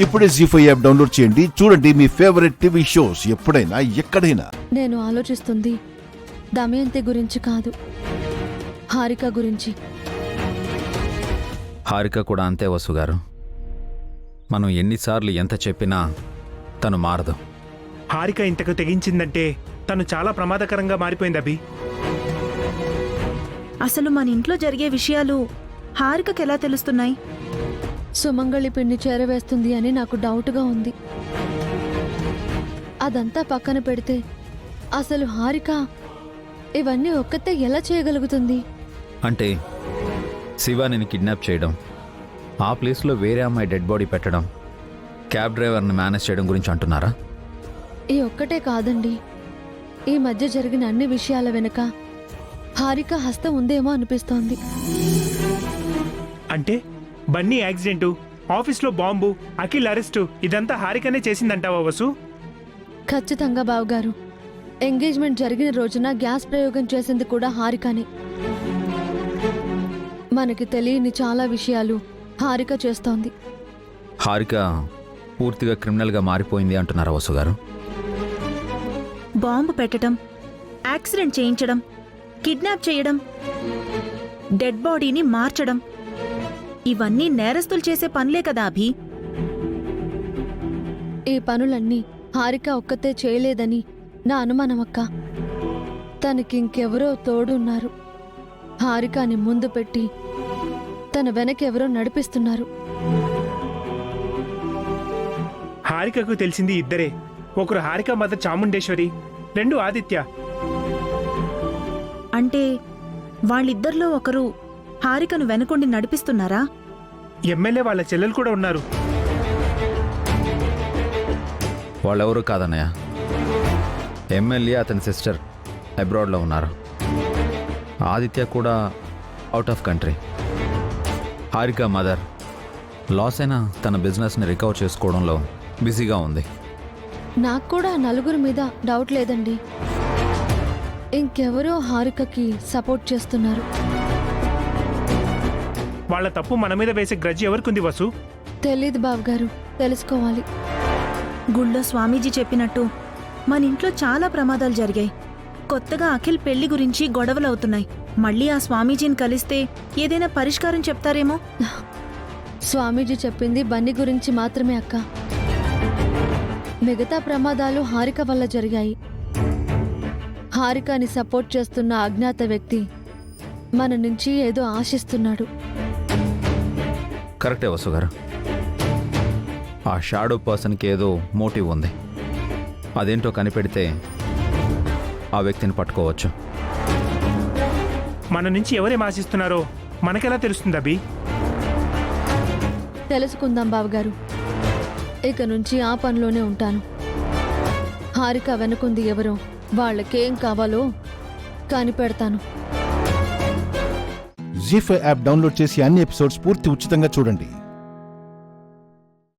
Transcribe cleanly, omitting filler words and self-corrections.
ఇప్పుడే జీ5 app download చేయండి. చూడండి మీ ఫేవరెట్ టీవీ షోస్ ఎప్పుడైనా ఎక్కడైనా. నేను ఆలోచిస్తుంది దమయంతి గురించి కాదు, హారిక గురించి. హారిక కూడా అంతే వసు గారు. మనం ఎన్నిసార్లు ఎంత చెప్పినా తను మారదు. హారిక ఇంతకు తెగించిందంటే తను చాలా ప్రమాదకరంగా మారిపోయింది అభి. అసలు మన ఇంట్లో జరిగే విషయాలు హారికకి ఎలా తెలుస్తున్నాయి? సుమంగళి పిండి చేరవేస్తుంది అని నాకు డౌట్గా ఉంది. అదంతా పక్కన పెడితే అసలు హారిక ఇవన్నీ ఒక్కతే ఎలా చేయగలుగుతుంది? అంటే శివానిని కిడ్నాప్ చేయడం, ఆ ప్లేస్లో వేరే అమ్మాయి డెడ్ బాడీ పెట్టడం, క్యాబ్ డ్రైవర్ని మేనేజ్ చేయడం గురించి అంటున్నారా? ఈ ఒక్కటే కాదండి, ఈ మధ్య జరిగిన అన్ని విషయాల వెనుక హారిక హస్తం ఉందేమో అనిపిస్తోంది. అంటే బన్నీ యాక్సిడెంటు, ఆఫీస్లో బాంబు, అఖిల్ అరెస్టు ఇదంతా హారికనే చేసిందంటావా వసు? ఖచ్చితంగా బావగారు. ఎంగేజ్మెంట్ జరిగిన రోజున గ్యాస్ ప్రయోగం చేసింది కూడా హారికనే. మనకి తెలియని చాలా విషయాలు హారిక చేస్తోంది. హారిక పూర్తిగా క్రిమినల్గా మారిపోయింది అంటున్నారా వసు గారు? బాంబు పెట్టడం, యాక్సిడెంట్ చేయించడం, కిడ్నాప్ చేయడం, డెడ్ బాడీని మార్చడం, ఇవన్నీ నేరస్తులు చేసే పనులే కదా అభి. ఈ పనులన్నీ హారిక ఒక్కతే చేయలేదని నా అనుమానమక్క. తనకింకెవరో తోడున్నారు. హారికని ముందు పెట్టి తన వెనకెవరో నడిపిస్తున్నారు. హారికకు తెలిసింది ఇద్దరే. ఒకరు హారిక మదర్ చాముండేశ్వరి, రెండు ఆదిత్య. అంటే వాళ్ళిద్దరిలో ఒకరు హారికను వెనుకొండి నడిపిస్తున్నారా? ఎమ్మెల్యే వాళ్ళ చెల్లెలు కూడా ఉన్నారు. వాళ్ళెవరూ కాదన్నయ్య. ఎమ్మెల్యే అతని సిస్టర్ అబ్రాడ్లో ఉన్నారు. ఆదిత్య కూడా out of country. Harika mother loss అయిన తన బిజినెస్ని రికవర్ చేసుకోవడంలో బిజీగా ఉంది. నాకు కూడా నలుగురి మీద డౌట్ లేదండి. ఇంకెవరో హారికకి సపోర్ట్ చేస్తున్నారు. వాళ్ళ తప్పు మన మీద వేసే గ్రజ్జి ఎవరికుంది వసు? తెలీదు బావగారు, తెలుసుకోవాలి. గుళ్ళో స్వామీజీ చెప్పినట్టు మన ఇంట్లో చాలా ప్రమాదాలు జరిగాయి. కొత్తగా అఖిల్ పెళ్లి గురించి గొడవలవుతున్నాయి. మళ్ళీ ఆ స్వామీజీని కలిస్తే ఏదైనా పరిష్కారం చెప్తారేమో. స్వామీజీ చెప్పింది బన్నీ గురించి మాత్రమే అక్క. మిగతా ప్రమాదాలు హారిక వల్ల జరిగాయి. హారికని సపోర్ట్ చేస్తున్న అజ్ఞాత వ్యక్తి మన నుంచి ఏదో ఆశిస్తున్నాడు. కరెక్టే వసు గారు. ఆ షాడో పర్సన్కి ఏదో మోటివ్ ఉంది. అదేంటో కనిపెడితే ఆ వ్యక్తిని పట్టుకోవచ్చు. మన నుంచి ఎవరేం ఆశిస్తున్నారో మనకెలా తెలుస్తుంది అభి? తెలుసుకుందాం బావగారు. ఇక నుంచి ఆ పనిలోనే ఉంటాను. హారిక వెనుకుంది ఎవరో, వాళ్ళకేం కావాలో కనిపెడతాను. జీ5 యాప్ డౌన్లోడ్ చేసి అన్ని ఎపిసోడ్స్ పూర్తి ఉచితంగా చూడండి.